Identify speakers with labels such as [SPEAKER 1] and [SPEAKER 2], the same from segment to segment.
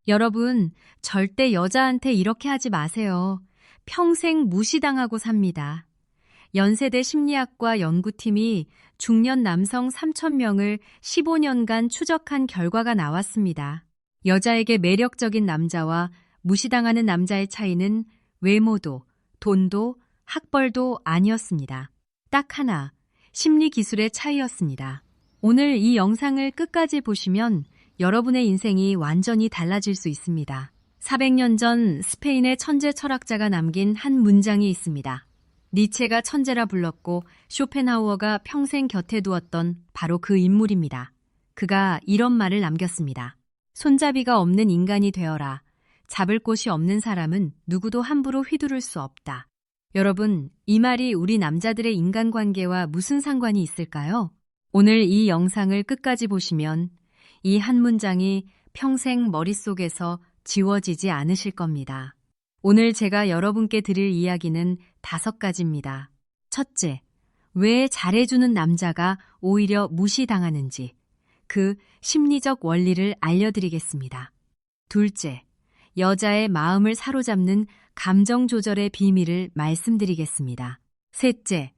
[SPEAKER 1] 여러분, 절대 여자한테 이렇게 하지 마세요. 평생 무시당하고 삽니다. 연세대 심리학과 연구팀이 중년 남성 3,000명을 15년간 추적한 결과가 나왔습니다. 여자에게 매력적인 남자와 무시당하는 남자의 차이는 외모도, 돈도, 학벌도 아니었습니다. 딱 하나, 심리 기술의 차이였습니다. 오늘 이 영상을 끝까지 보시면 여러분의 인생이 완전히 달라질 수 있습니다. 400년 전 스페인의 천재 철학자가 남긴 한 문장이 있습니다. 니체가 천재라 불렀고 쇼펜하우어가 평생 곁에 두었던 바로 그 인물입니다. 그가 이런 말을 남겼습니다. 손잡이가 없는 인간이 되어라. 잡을 곳이 없는 사람은 누구도 함부로 휘두를 수 없다. 여러분, 이 말이 우리 남자들의 인간관계와 무슨 상관이 있을까요? 오늘 이 영상을 끝까지 보시면 이 한 문장이 평생 머릿속에서 지워지지 않으실 겁니다. 오늘 제가 여러분께 드릴 이야기는 5가지입니다. 첫째, 왜 잘해주는 남자가 오히려 무시당하는지 그 심리적 원리를 알려드리겠습니다. 둘째, 여자의 마음을 사로잡는 감정 조절의 비밀을 말씀드리겠습니다. 셋째,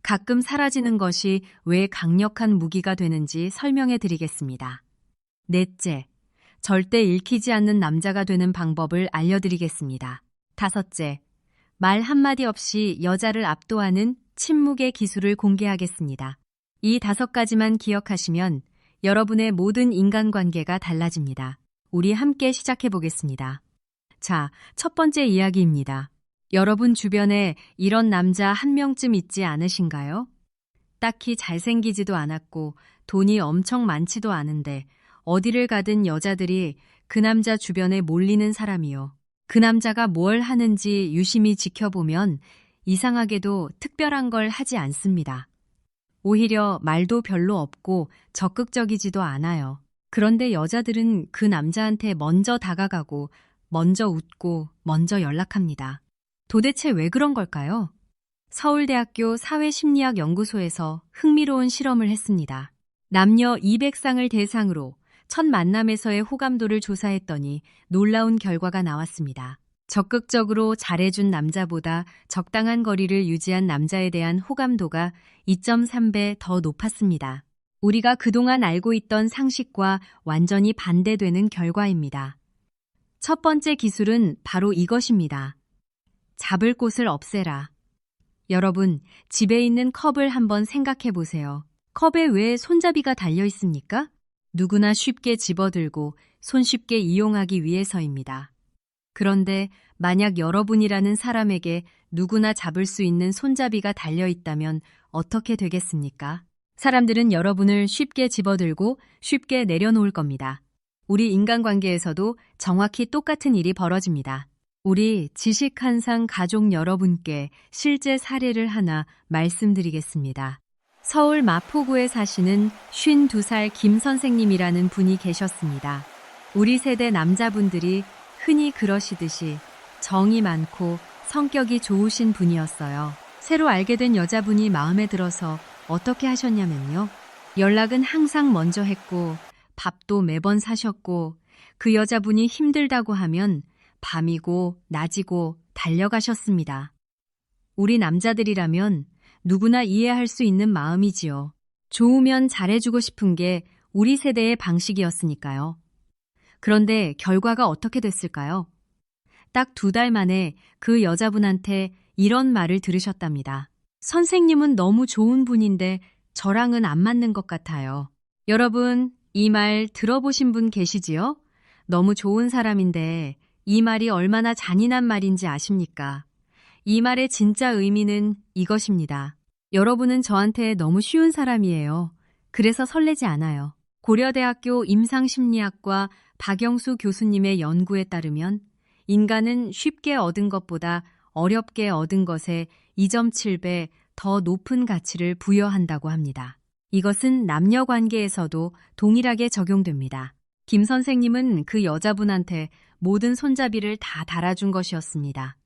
[SPEAKER 1] 가끔 사라지는 것이 왜 강력한 무기가 되는지 설명해 드리겠습니다. 넷째, 절대 읽히지 않는 남자가 되는 방법을 알려드리겠습니다. 다섯째, 말 한마디 없이 여자를 압도하는 침묵의 기술을 공개하겠습니다. 이 5가지만 기억하시면 여러분의 모든 인간관계가 달라집니다. 우리 함께 시작해 보겠습니다. 자, 첫 번째 이야기입니다. 여러분 주변에 이런 남자 한 명쯤 있지 않으신가요? 딱히 잘생기지도 않았고 돈이 엄청 많지도 않은데 어디를 가든 여자들이 그 남자 주변에 몰리는 사람이요. 그 남자가 뭘 하는지 유심히 지켜보면 이상하게도 특별한 걸 하지 않습니다. 오히려 말도 별로 없고 적극적이지도 않아요. 그런데 여자들은 그 남자한테 먼저 다가가고 먼저 웃고 먼저 연락합니다. 도대체 왜 그런 걸까요? 서울대학교 사회심리학 연구소에서 흥미로운 실험을 했습니다. 남녀 200쌍을 대상으로 첫 만남에서의 호감도를 조사했더니 놀라운 결과가 나왔습니다. 적극적으로 잘해준 남자보다 적당한 거리를 유지한 남자에 대한 호감도가 2.3배 더 높았습니다. 우리가 그동안 알고 있던 상식과 완전히 반대되는 결과입니다. 첫 번째 기술은 바로 이것입니다. 잡을 곳을 없애라. 여러분, 집에 있는 컵을 한번 생각해 보세요. 컵에 왜 손잡이가 달려 있습니까? 누구나 쉽게 집어들고 손쉽게 이용하기 위해서입니다. 그런데 만약 여러분이라는 사람에게 누구나 잡을 수 있는 손잡이가 달려 있다면 어떻게 되겠습니까? 사람들은 여러분을 쉽게 집어들고 쉽게 내려놓을 겁니다. 우리 인간관계에서도 정확히 똑같은 일이 벌어집니다. 우리 지식한상 가족 여러분께 실제 사례를 하나 말씀드리겠습니다. 서울 마포구에 사시는 52살 김 선생님이라는 분이 계셨습니다. 우리 세대 남자분들이 흔히 그러시듯이 정이 많고 성격이 좋으신 분이었어요. 새로 알게 된 여자분이 마음에 들어서 어떻게 하셨냐면요. 연락은 항상 먼저 했고 밥도 매번 사셨고 그 여자분이 힘들다고 하면 밤이고 낮이고 달려가셨습니다. 우리 남자들이라면 누구나 이해할 수 있는 마음이지요. 좋으면 잘해주고 싶은 게 우리 세대의 방식이었으니까요. 그런데 결과가 어떻게 됐을까요? 딱 2달 만에 그 여자분한테 이런 말을 들으셨답니다. 선생님은 너무 좋은 분인데 저랑은 안 맞는 것 같아요. 여러분, 이 말 들어보신 분 계시지요? 너무 좋은 사람인데 이 말이 얼마나 잔인한 말인지 아십니까? 이 말의 진짜 의미는 이것입니다. 여러분은 저한테 너무 쉬운 사람이에요. 그래서 설레지 않아요. 고려대학교 임상심리학과 박영수 교수님의 연구에 따르면 인간은 쉽게 얻은 것보다 어렵게 얻은 것에 2.7배 더 높은 가치를 부여한다고 합니다. 이것은 남녀 관계에서도 동일하게 적용됩니다. 김 선생님은 그 여자분한테 모든 손잡이를 다 달아준 것이었습니다.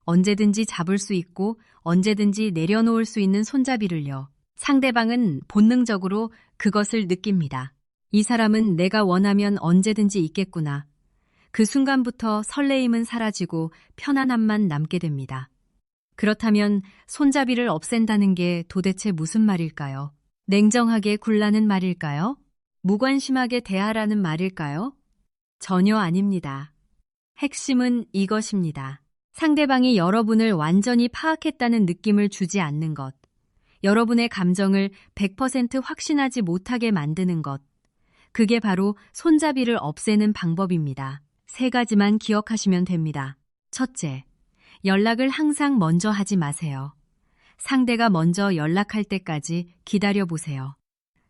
[SPEAKER 1] 언제든지 잡을 수 있고 언제든지 내려놓을 수 있는 손잡이를요. 상대방은 본능적으로 그것을 느낍니다. 이 사람은 내가 원하면 언제든지 있겠구나. 그 순간부터 설레임은 사라지고 편안함만 남게 됩니다. 그렇다면 손잡이를 없앤다는 게 도대체 무슨 말일까요? 냉정하게 굴라는 말일까요? 무관심하게 대하라는 말일까요? 전혀 아닙니다. 핵심은 이것입니다. 상대방이 여러분을 완전히 파악했다는 느낌을 주지 않는 것. 여러분의 감정을 100% 확신하지 못하게 만드는 것. 그게 바로 손잡이를 없애는 방법입니다. 3가지만 기억하시면 됩니다. 첫째, 연락을 항상 먼저 하지 마세요. 상대가 먼저 연락할 때까지 기다려보세요.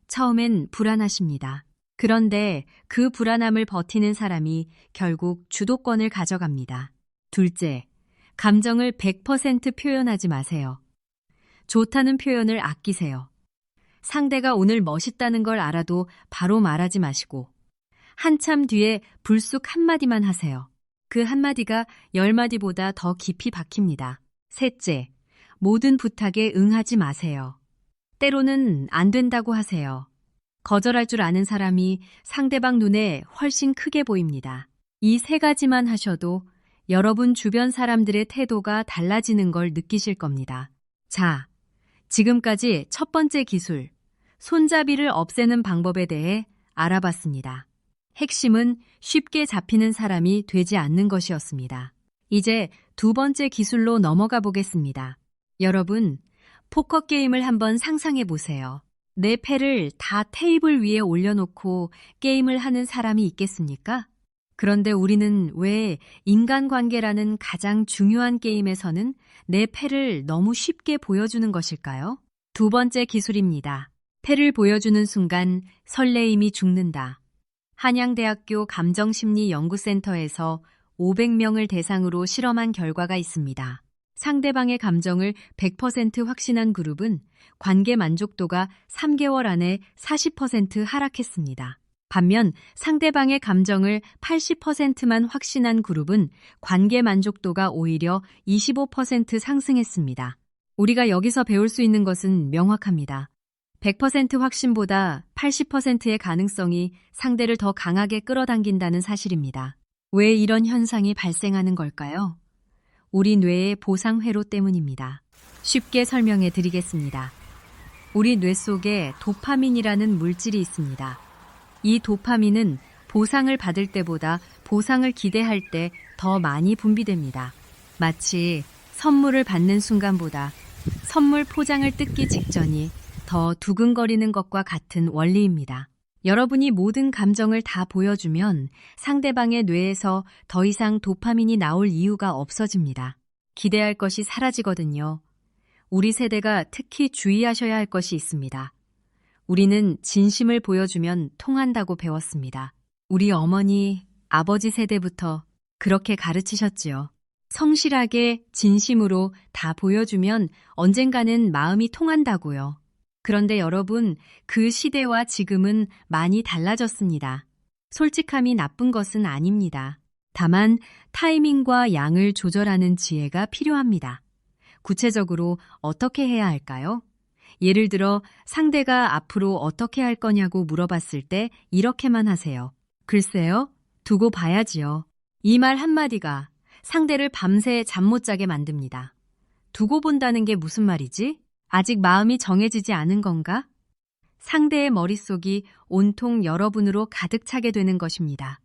[SPEAKER 1] 처음엔 불안하십니다. 그런데 그 불안함을 버티는 사람이 결국 주도권을 가져갑니다. 둘째, 감정을 100% 표현하지 마세요. 좋다는 표현을 아끼세요. 상대가 오늘 멋있다는 걸 알아도 바로 말하지 마시고 한참 뒤에 불쑥 한마디만 하세요. 그 한마디가 10마디보다 더 깊이 박힙니다. 셋째, 모든 부탁에 응하지 마세요. 때로는 안 된다고 하세요. 거절할 줄 아는 사람이 상대방 눈에 훨씬 크게 보입니다. 이 3가지만 하셔도 여러분 주변 사람들의 태도가 달라지는 걸 느끼실 겁니다. 자, 지금까지 첫 번째 기술, 손잡이를 없애는 방법에 대해 알아봤습니다. 핵심은 쉽게 잡히는 사람이 되지 않는 것이었습니다. 이제 2번째 기술로 넘어가 보겠습니다. 여러분, 포커 게임을 한번 상상해 보세요. 내 패를 다 테이블 위에 올려놓고 게임을 하는 사람이 있겠습니까? 그런데 우리는 왜 인간관계라는 가장 중요한 게임에서는 내 패를 너무 쉽게 보여주는 것일까요? 2번째 기술입니다. 패를 보여주는 순간 설레임이 죽는다. 한양대학교 감정심리연구센터에서 500명을 대상으로 실험한 결과가 있습니다. 상대방의 감정을 100% 확신한 그룹은 관계 만족도가 3개월 안에 40% 하락했습니다. 반면 상대방의 감정을 80%만 확신한 그룹은 관계 만족도가 오히려 25% 상승했습니다. 우리가 여기서 배울 수 있는 것은 명확합니다. 100% 확신보다 80%의 가능성이 상대를 더 강하게 끌어당긴다는 사실입니다. 왜 이런 현상이 발생하는 걸까요? 우리 뇌의 보상 회로 때문입니다. 쉽게 설명해 드리겠습니다. 우리 뇌 속에 도파민이라는 물질이 있습니다. 이 도파민은 보상을 받을 때보다 보상을 기대할 때 더 많이 분비됩니다. 마치 선물을 받는 순간보다 선물 포장을 뜯기 직전이 더 두근거리는 것과 같은 원리입니다. 여러분이 모든 감정을 다 보여주면 상대방의 뇌에서 더 이상 도파민이 나올 이유가 없어집니다. 기대할 것이 사라지거든요. 우리 세대가 특히 주의하셔야 할 것이 있습니다. 우리는 진심을 보여주면 통한다고 배웠습니다. 우리 어머니, 아버지 세대부터 그렇게 가르치셨지요. 성실하게 진심으로 다 보여주면 언젠가는 마음이 통한다고요. 그런데 여러분, 그 시대와 지금은 많이 달라졌습니다. 솔직함이 나쁜 것은 아닙니다. 다만 타이밍과 양을 조절하는 지혜가 필요합니다. 구체적으로 어떻게 해야 할까요? 예를 들어 상대가 앞으로 어떻게 할 거냐고 물어봤을 때 이렇게만 하세요. 글쎄요, 두고 봐야지요. 이 말 한마디가 상대를 밤새 잠 못 자게 만듭니다. 두고 본다는 게 무슨 말이지? 아직 마음이 정해지지 않은 건가? 상대의 머릿속이 온통 여러분으로 가득 차게 되는 것입니다.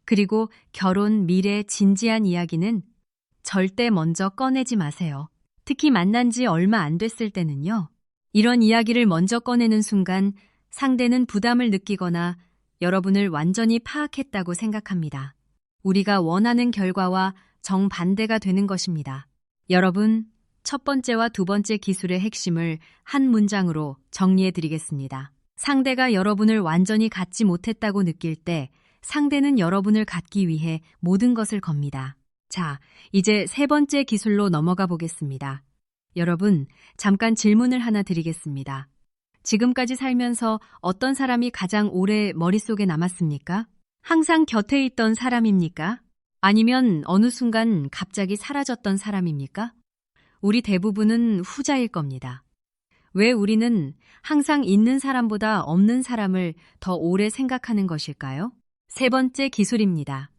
[SPEAKER 1] 그리고 결혼, 미래, 진지한 이야기는 절대 먼저 꺼내지 마세요. 특히 만난 지 얼마 안 됐을 때는요. 이런 이야기를 먼저 꺼내는 순간 상대는 부담을 느끼거나 여러분을 완전히 파악했다고 생각합니다. 우리가 원하는 결과와 정반대가 되는 것입니다. 여러분, 첫 번째와 두 번째 기술의 핵심을 한 문장으로 정리해 드리겠습니다. 상대가 여러분을 완전히 갖지 못했다고 느낄 때 상대는 여러분을 갖기 위해 모든 것을 겁니다. 자, 이제 세 번째 기술로 넘어가 보겠습니다. 여러분, 잠깐 질문을 하나 드리겠습니다. 지금까지 살면서 어떤 사람이 가장 오래 머릿속에 남았습니까? 항상 곁에 있던 사람입니까? 아니면 어느 순간 갑자기 사라졌던 사람입니까? 우리 대부분은 후자일 겁니다. 왜 우리는 항상 있는 사람보다 없는 사람을 더 오래 생각하는 것일까요? 세 번째 기술입니다.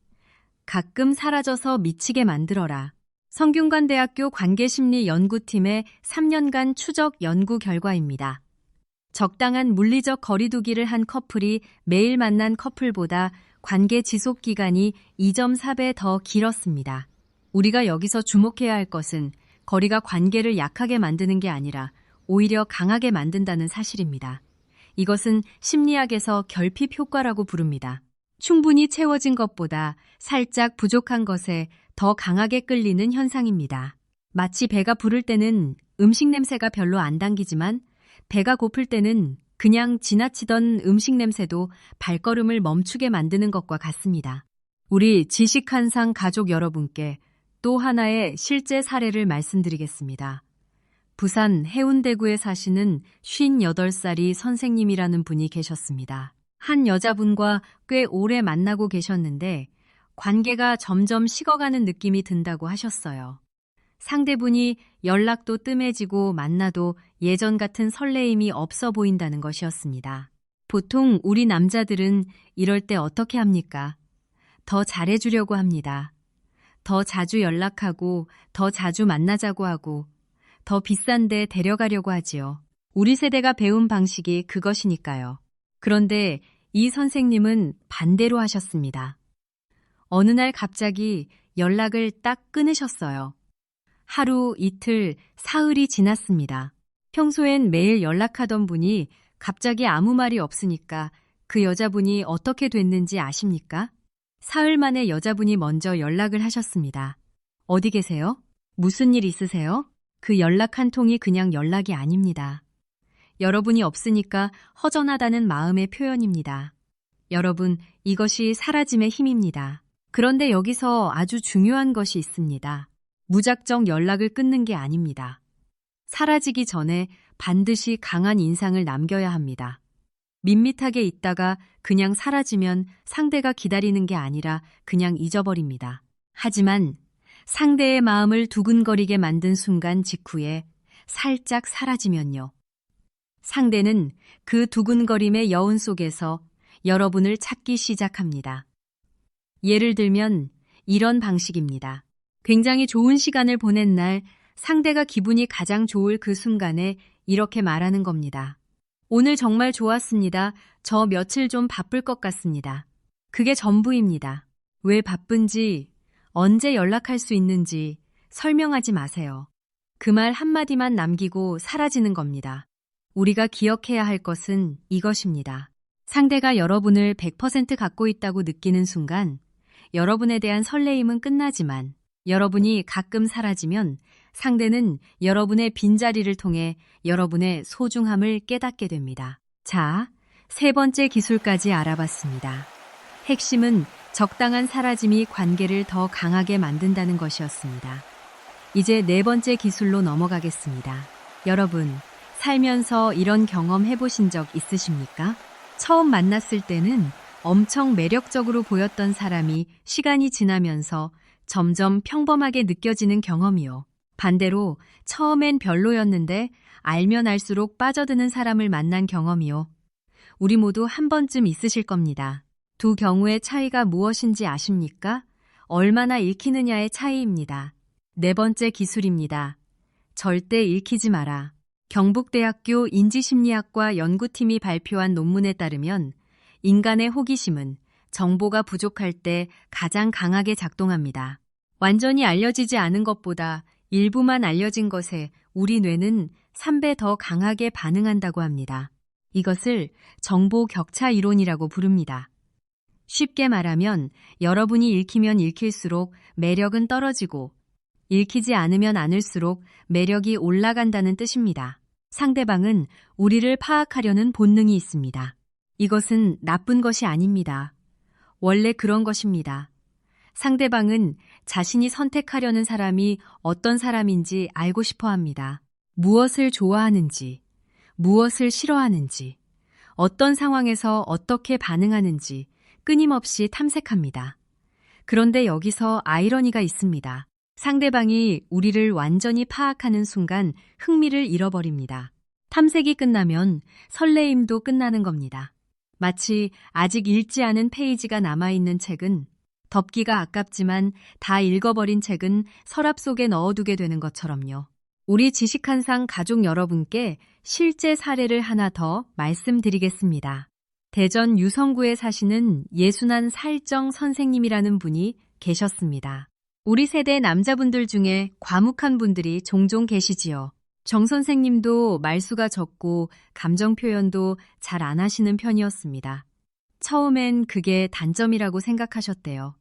[SPEAKER 1] 가끔 사라져서 미치게 만들어라. 성균관대학교 관계심리연구팀의 3년간 추적 연구 결과입니다. 적당한 물리적 거리두기를 한 커플이 매일 만난 커플보다 관계 지속 기간이 2.4배 더 길었습니다. 우리가 여기서 주목해야 할 것은 거리가 관계를 약하게 만드는 게 아니라 오히려 강하게 만든다는 사실입니다. 이것은 심리학에서 결핍 효과라고 부릅니다. 충분히 채워진 것보다 살짝 부족한 것에 더 강하게 끌리는 현상입니다. 마치 배가 부를 때는 음식 냄새가 별로 안 당기지만 배가 고플 때는 그냥 지나치던 음식 냄새도 발걸음을 멈추게 만드는 것과 같습니다. 우리 지식한상 가족 여러분께 또 하나의 실제 사례를 말씀드리겠습니다. 부산 해운대구에 사시는 58살이 선생님이라는 분이 계셨습니다. 한 여자분과 꽤 오래 만나고 계셨는데 관계가 점점 식어가는 느낌이 든다고 하셨어요. 상대분이 연락도 뜸해지고 만나도 예전 같은 설레임이 없어 보인다는 것이었습니다. 보통 우리 남자들은 이럴 때 어떻게 합니까? 더 잘해주려고 합니다. 더 자주 연락하고 더 자주 만나자고 하고 더 비싼 데 데려가려고 하지요. 우리 세대가 배운 방식이 그것이니까요. 그런데 이 선생님은 반대로 하셨습니다. 어느 날 갑자기 연락을 딱 끊으셨어요. 하루, 이틀, 사흘이 지났습니다. 평소엔 매일 연락하던 분이 갑자기 아무 말이 없으니까 그 여자분이 어떻게 됐는지 아십니까? 사흘 만에 여자분이 먼저 연락을 하셨습니다. 어디 계세요? 무슨 일 있으세요? 그 연락 한 통이 그냥 연락이 아닙니다. 여러분이 없으니까 허전하다는 마음의 표현입니다. 여러분, 이것이 사라짐의 힘입니다. 그런데 여기서 아주 중요한 것이 있습니다. 무작정 연락을 끊는 게 아닙니다. 사라지기 전에 반드시 강한 인상을 남겨야 합니다. 밋밋하게 있다가 그냥 사라지면 상대가 기다리는 게 아니라 그냥 잊어버립니다. 하지만 상대의 마음을 두근거리게 만든 순간 직후에 살짝 사라지면요. 상대는 그 두근거림의 여운 속에서 여러분을 찾기 시작합니다. 예를 들면 이런 방식입니다. 굉장히 좋은 시간을 보낸 날 상대가 기분이 가장 좋을 그 순간에 이렇게 말하는 겁니다. 오늘 정말 좋았습니다. 저 며칠 좀 바쁠 것 같습니다. 그게 전부입니다. 왜 바쁜지, 언제 연락할 수 있는지 설명하지 마세요. 그 말 한마디만 남기고 사라지는 겁니다. 우리가 기억해야 할 것은 이것입니다. 상대가 여러분을 100% 갖고 있다고 느끼는 순간 여러분에 대한 설레임은 끝나지만 여러분이 가끔 사라지면 상대는 여러분의 빈자리를 통해 여러분의 소중함을 깨닫게 됩니다. 자, 세 번째 기술까지 알아봤습니다. 핵심은 적당한 사라짐이 관계를 더 강하게 만든다는 것이었습니다. 이제 네 번째 기술로 넘어가겠습니다. 여러분, 살면서 이런 경험 해보신 적 있으십니까? 처음 만났을 때는 엄청 매력적으로 보였던 사람이 시간이 지나면서 점점 평범하게 느껴지는 경험이요. 반대로 처음엔 별로였는데 알면 알수록 빠져드는 사람을 만난 경험이요. 우리 모두 한 번쯤 있으실 겁니다. 두 경우의 차이가 무엇인지 아십니까? 얼마나 읽히느냐의 차이입니다. 네 번째 기술입니다. 절대 읽히지 마라. 경북대학교 인지심리학과 연구팀이 발표한 논문에 따르면 인간의 호기심은 정보가 부족할 때 가장 강하게 작동합니다. 완전히 알려지지 않은 것보다 일부만 알려진 것에 우리 뇌는 3배 더 강하게 반응한다고 합니다. 이것을 정보 격차 이론이라고 부릅니다. 쉽게 말하면 여러분이 읽히면 읽힐수록 매력은 떨어지고 읽히지 않으면 않을수록 매력이 올라간다는 뜻입니다. 상대방은 우리를 파악하려는 본능이 있습니다. 이것은 나쁜 것이 아닙니다. 원래 그런 것입니다. 상대방은 자신이 선택하려는 사람이 어떤 사람인지 알고 싶어 합니다. 무엇을 좋아하는지, 무엇을 싫어하는지, 어떤 상황에서 어떻게 반응하는지 끊임없이 탐색합니다. 그런데 여기서 아이러니가 있습니다. 상대방이 우리를 완전히 파악하는 순간 흥미를 잃어버립니다. 탐색이 끝나면 설레임도 끝나는 겁니다. 마치 아직 읽지 않은 페이지가 남아있는 책은 덮기가 아깝지만 다 읽어버린 책은 서랍 속에 넣어두게 되는 것처럼요. 우리 지식한상 가족 여러분께 실제 사례를 하나 더 말씀드리겠습니다. 대전 유성구에 사시는 예순한 살정 선생님이라는 분이 계셨습니다. 우리 세대 남자분들 중에 과묵한 분들이 종종 계시지요. 정 선생님도 말수가 적고 감정 표현도 잘 안 하시는 편이었습니다. 처음엔 그게 단점이라고 생각하셨대요.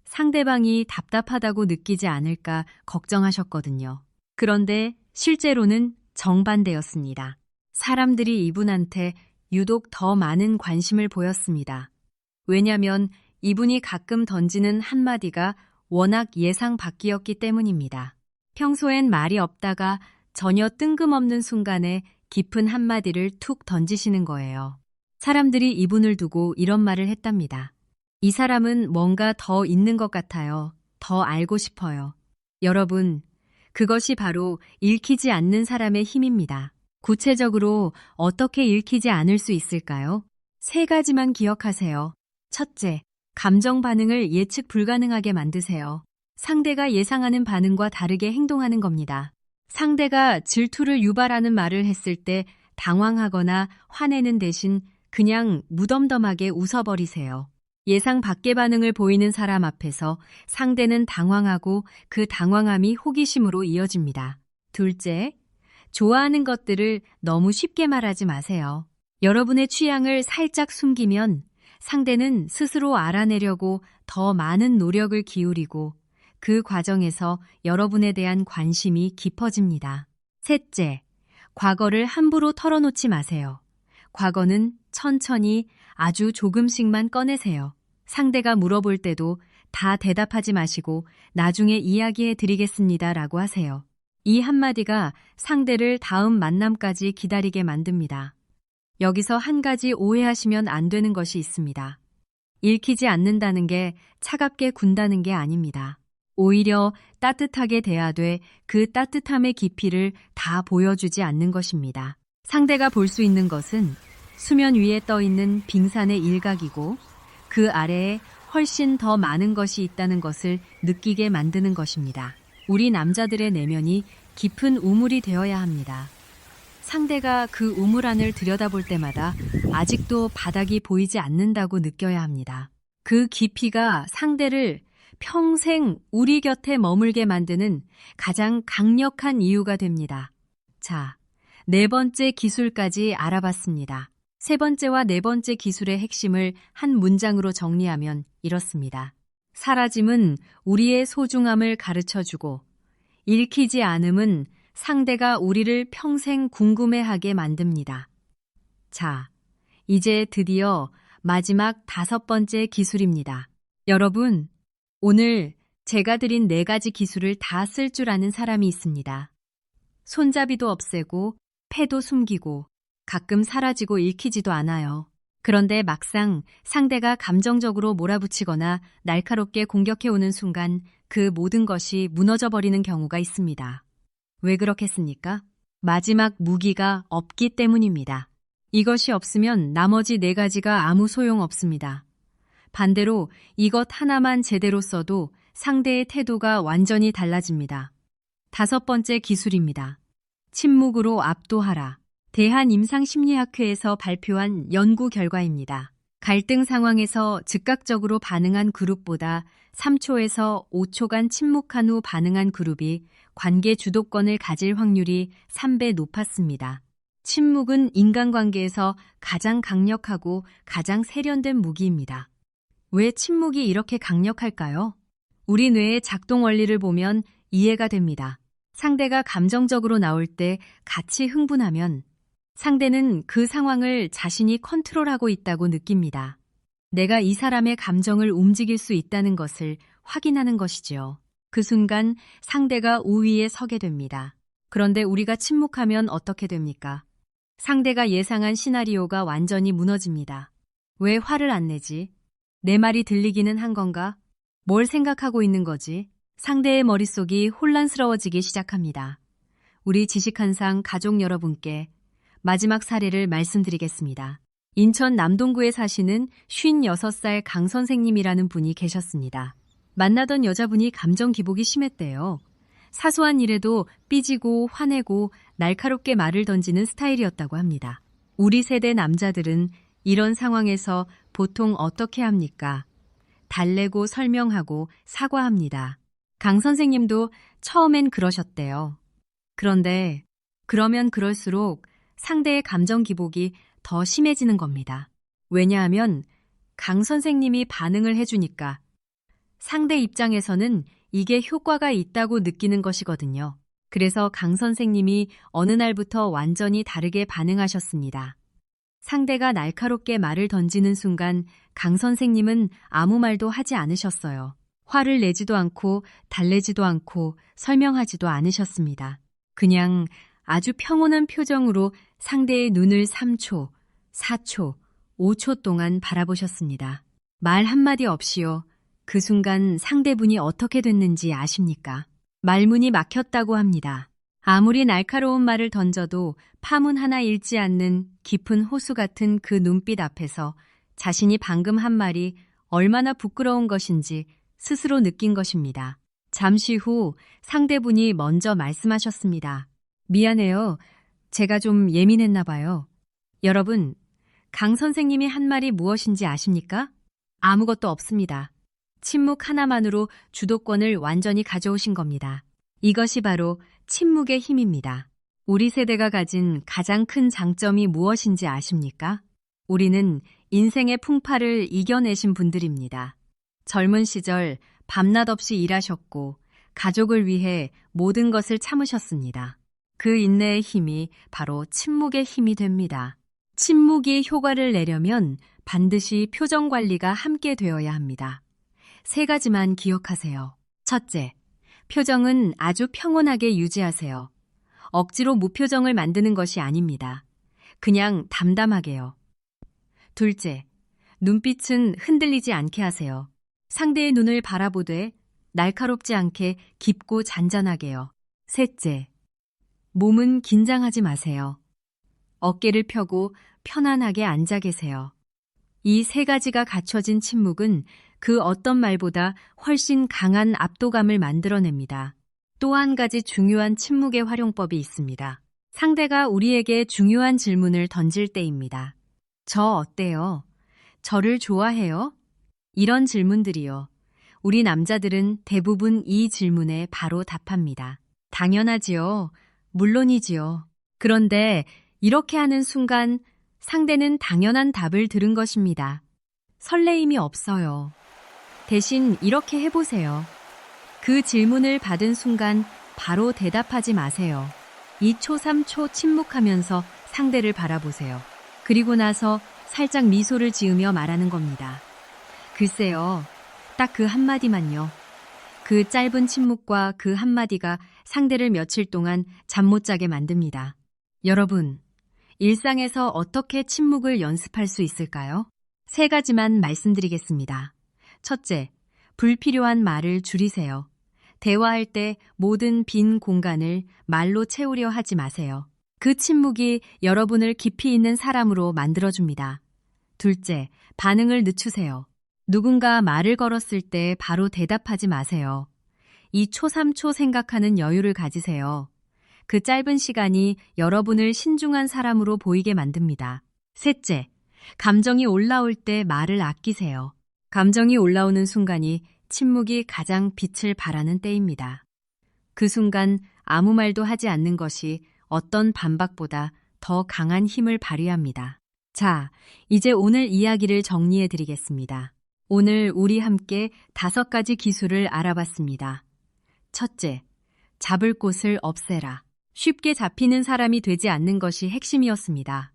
[SPEAKER 1] 상대방이 답답하다고 느끼지 않을까 걱정하셨거든요. 그런데 실제로는 정반대였습니다. 사람들이 이분한테 유독 더 많은 관심을 보였습니다. 왜냐면 이분이 가끔 던지는 한마디가 워낙 예상 밖이었기 때문입니다. 평소엔 말이 없다가 전혀 뜬금없는 순간에 깊은 한마디를 툭 던지시는 거예요. 사람들이 이분을 두고 이런 말을 했답니다. 이 사람은 뭔가 더 있는 것 같아요. 더 알고 싶어요. 여러분, 그것이 바로 읽히지 않는 사람의 힘입니다. 구체적으로 어떻게 읽히지 않을 수 있을까요? 3가지만 기억하세요. 첫째, 감정 반응을 예측 불가능하게 만드세요. 상대가 예상하는 반응과 다르게 행동하는 겁니다. 상대가 질투를 유발하는 말을 했을 때 당황하거나 화내는 대신 그냥 무덤덤하게 웃어버리세요. 예상 밖의 반응을 보이는 사람 앞에서 상대는 당황하고 그 당황함이 호기심으로 이어집니다. 둘째, 좋아하는 것들을 너무 쉽게 말하지 마세요. 여러분의 취향을 살짝 숨기면 상대는 스스로 알아내려고 더 많은 노력을 기울이고 그 과정에서 여러분에 대한 관심이 깊어집니다. 셋째, 과거를 함부로 털어놓지 마세요. 과거는 천천히 아주 조금씩만 꺼내세요. 상대가 물어볼 때도 다 대답하지 마시고 나중에 이야기해 드리겠습니다 라고 하세요. 이 한마디가 상대를 다음 만남까지 기다리게 만듭니다. 여기서 한 가지 오해하시면 안 되는 것이 있습니다. 읽히지 않는다는 게 차갑게 군다는 게 아닙니다. 오히려 따뜻하게 대하되 그 따뜻함의 깊이를 다 보여주지 않는 것입니다. 상대가 볼 수 있는 것은 수면 위에 떠 있는 빙산의 일각이고 그 아래에 훨씬 더 많은 것이 있다는 것을 느끼게 만드는 것입니다. 우리 남자들의 내면이 깊은 우물이 되어야 합니다. 상대가 그 우물 안을 들여다볼 때마다 아직도 바닥이 보이지 않는다고 느껴야 합니다. 그 깊이가 상대를 평생 우리 곁에 머물게 만드는 가장 강력한 이유가 됩니다. 자, 4번째 기술까지 알아봤습니다. 3번째와 4번째 기술의 핵심을 한 문장으로 정리하면 이렇습니다. 사라짐은 우리의 소중함을 가르쳐주고 읽히지 않음은 상대가 우리를 평생 궁금해하게 만듭니다. 자, 이제 드디어 마지막 5번째 기술입니다. 여러분, 오늘 제가 드린 4가지 기술을 다 쓸 줄 아는 사람이 있습니다. 손잡이도 없애고 패도 숨기고 가끔 사라지고 읽히지도 않아요. 그런데 막상 상대가 감정적으로 몰아붙이거나 날카롭게 공격해오는 순간 그 모든 것이 무너져버리는 경우가 있습니다. 왜 그렇겠습니까? 마지막 무기가 없기 때문입니다. 이것이 없으면 나머지 4가지가 아무 소용 없습니다. 반대로 이것 하나만 제대로 써도 상대의 태도가 완전히 달라집니다. 5번째 기술입니다. 침묵으로 압도하라. 대한임상심리학회에서 발표한 연구 결과입니다. 갈등 상황에서 즉각적으로 반응한 그룹보다 3초에서 5초간 침묵한 후 반응한 그룹이 관계 주도권을 가질 확률이 3배 높았습니다. 침묵은 인간관계에서 가장 강력하고 가장 세련된 무기입니다. 왜 침묵이 이렇게 강력할까요? 우리 뇌의 작동 원리를 보면 이해가 됩니다. 상대가 감정적으로 나올 때 같이 흥분하면 상대는 그 상황을 자신이 컨트롤하고 있다고 느낍니다. 내가 이 사람의 감정을 움직일 수 있다는 것을 확인하는 것이지요. 그 순간 상대가 우위에 서게 됩니다. 그런데 우리가 침묵하면 어떻게 됩니까? 상대가 예상한 시나리오가 완전히 무너집니다. 왜 화를 안 내지? 내 말이 들리기는 한 건가? 뭘 생각하고 있는 거지? 상대의 머릿속이 혼란스러워지기 시작합니다. 우리 지식한상 가족 여러분께 마지막 사례를 말씀드리겠습니다. 인천 남동구에 사시는 56살 강 선생님이라는 분이 계셨습니다. 만나던 여자분이 감정 기복이 심했대요. 사소한 일에도 삐지고 화내고 날카롭게 말을 던지는 스타일이었다고 합니다. 우리 세대 남자들은 이런 상황에서 보통 어떻게 합니까? 달래고 설명하고 사과합니다. 강 선생님도 처음엔 그러셨대요. 그런데 그러면 그럴수록 상대의 감정 기복이 더 심해지는 겁니다. 왜냐하면 강 선생님이 반응을 해주니까 상대 입장에서는 이게 효과가 있다고 느끼는 것이거든요. 그래서 강 선생님이 어느 날부터 완전히 다르게 반응하셨습니다. 상대가 날카롭게 말을 던지는 순간 강 선생님은 아무 말도 하지 않으셨어요. 화를 내지도 않고 달래지도 않고 설명하지도 않으셨습니다. 그냥 아주 평온한 표정으로 상대의 눈을 3초, 4초, 5초 동안 바라보셨습니다. 말 한마디 없이요. 그 순간 상대분이 어떻게 됐는지 아십니까? 말문이 막혔다고 합니다. 아무리 날카로운 말을 던져도 파문 하나 잃지 않는 깊은 호수 같은 그 눈빛 앞에서 자신이 방금 한 말이 얼마나 부끄러운 것인지 스스로 느낀 것입니다. 잠시 후 상대분이 먼저 말씀하셨습니다. 미안해요. 제가 좀 예민했나 봐요. 여러분, 강 선생님이 한 말이 무엇인지 아십니까? 아무것도 없습니다. 침묵 하나만으로 주도권을 완전히 가져오신 겁니다. 이것이 바로 침묵의 힘입니다. 우리 세대가 가진 가장 큰 장점이 무엇인지 아십니까? 우리는 인생의 풍파를 이겨내신 분들입니다. 젊은 시절 밤낮 없이 일하셨고 가족을 위해 모든 것을 참으셨습니다. 그 인내의 힘이 바로 침묵의 힘이 됩니다. 침묵이 효과를 내려면 반드시 표정 관리가 함께 되어야 합니다. 3가지만 기억하세요. 첫째, 표정은 아주 평온하게 유지하세요. 억지로 무표정을 만드는 것이 아닙니다. 그냥 담담하게요. 둘째, 눈빛은 흔들리지 않게 하세요. 상대의 눈을 바라보되 날카롭지 않게 깊고 잔잔하게요. 셋째, 몸은 긴장하지 마세요. 어깨를 펴고 편안하게 앉아 계세요. 이 3가지가 갖춰진 침묵은 그 어떤 말보다 훨씬 강한 압도감을 만들어냅니다. 또 한 가지 중요한 침묵의 활용법이 있습니다. 상대가 우리에게 중요한 질문을 던질 때입니다. 저 어때요? 저를 좋아해요? 이런 질문들이요. 우리 남자들은 대부분 이 질문에 바로 답합니다. 당연하지요. 물론이지요. 그런데 이렇게 하는 순간 상대는 당연한 답을 들은 것입니다. 설레임이 없어요. 대신 이렇게 해보세요. 그 질문을 받은 순간 바로 대답하지 마세요. 2초, 3초 침묵하면서 상대를 바라보세요. 그리고 나서 살짝 미소를 지으며 말하는 겁니다. 글쎄요, 딱 그 한마디만요. 그 짧은 침묵과 그 한마디가 상대를 며칠 동안 잠 못 자게 만듭니다. 여러분, 일상에서 어떻게 침묵을 연습할 수 있을까요? 3가지만 말씀드리겠습니다. 첫째, 불필요한 말을 줄이세요. 대화할 때 모든 빈 공간을 말로 채우려 하지 마세요. 그 침묵이 여러분을 깊이 있는 사람으로 만들어줍니다. 둘째, 반응을 늦추세요. 누군가 말을 걸었을 때 바로 대답하지 마세요. 2초, 3초 생각하는 여유를 가지세요. 그 짧은 시간이 여러분을 신중한 사람으로 보이게 만듭니다. 셋째, 감정이 올라올 때 말을 아끼세요. 감정이 올라오는 순간이 침묵이 가장 빛을 발하는 때입니다. 그 순간 아무 말도 하지 않는 것이 어떤 반박보다 더 강한 힘을 발휘합니다. 자, 이제 오늘 이야기를 정리해 드리겠습니다. 오늘 우리 함께 5가지 기술을 알아봤습니다. 첫째, 잡을 곳을 없애라. 쉽게 잡히는 사람이 되지 않는 것이 핵심이었습니다.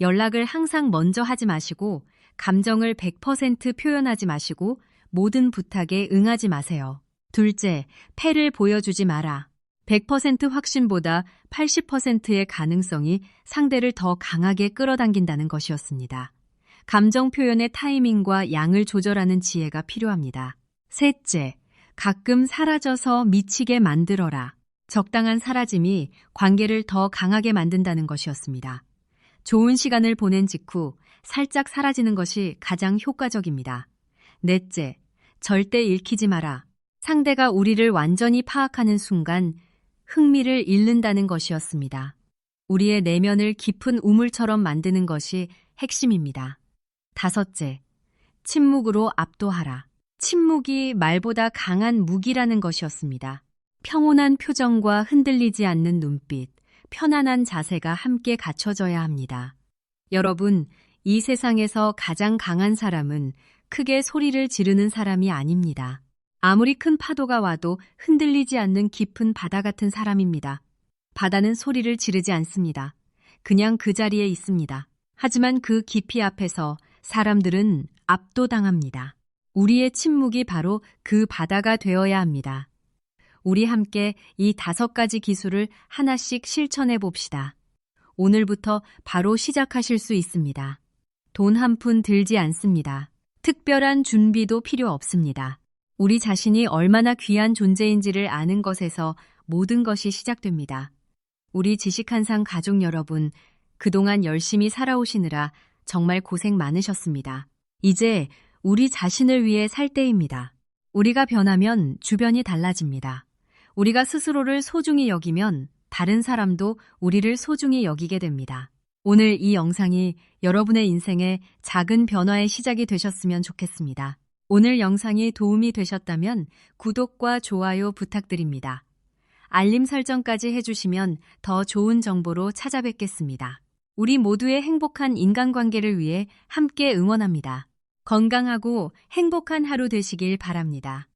[SPEAKER 1] 연락을 항상 먼저 하지 마시고 감정을 100% 표현하지 마시고 모든 부탁에 응하지 마세요. 둘째, 패를 보여주지 마라. 100% 확신보다 80%의 가능성이 상대를 더 강하게 끌어당긴다는 것이었습니다. 감정 표현의 타이밍과 양을 조절하는 지혜가 필요합니다. 셋째, 가끔 사라져서 미치게 만들어라. 적당한 사라짐이 관계를 더 강하게 만든다는 것이었습니다. 좋은 시간을 보낸 직후 살짝 사라지는 것이 가장 효과적입니다. 넷째, 절대 읽히지 마라. 상대가 우리를 완전히 파악하는 순간 흥미를 잃는다는 것이었습니다. 우리의 내면을 깊은 우물처럼 만드는 것이 핵심입니다. 다섯째, 침묵으로 압도하라. 침묵이 말보다 강한 무기라는 것이었습니다. 평온한 표정과 흔들리지 않는 눈빛, 편안한 자세가 함께 갖춰져야 합니다. 여러분, 이 세상에서 가장 강한 사람은 크게 소리를 지르는 사람이 아닙니다. 아무리 큰 파도가 와도 흔들리지 않는 깊은 바다 같은 사람입니다. 바다는 소리를 지르지 않습니다. 그냥 그 자리에 있습니다. 하지만 그 깊이 앞에서 사람들은 압도당합니다. 우리의 침묵이 바로 그 바다가 되어야 합니다. 우리 함께 이 5가지 기술을 하나씩 실천해 봅시다. 오늘부터 바로 시작하실 수 있습니다. 돈 한 푼 들지 않습니다. 특별한 준비도 필요 없습니다. 우리 자신이 얼마나 귀한 존재인지를 아는 것에서 모든 것이 시작됩니다. 우리 지식한상 가족 여러분, 그동안 열심히 살아오시느라 정말 고생 많으셨습니다. 이제 우리 자신을 위해 살 때입니다. 우리가 변하면 주변이 달라집니다. 우리가 스스로를 소중히 여기면 다른 사람도 우리를 소중히 여기게 됩니다. 오늘 이 영상이 여러분의 인생의 작은 변화의 시작이 되셨으면 좋겠습니다. 오늘 영상이 도움이 되셨다면 구독과 좋아요 부탁드립니다. 알림 설정까지 해주시면 더 좋은 정보로 찾아뵙겠습니다. 우리 모두의 행복한 인간관계를 위해 함께 응원합니다. 건강하고 행복한 하루 되시길 바랍니다.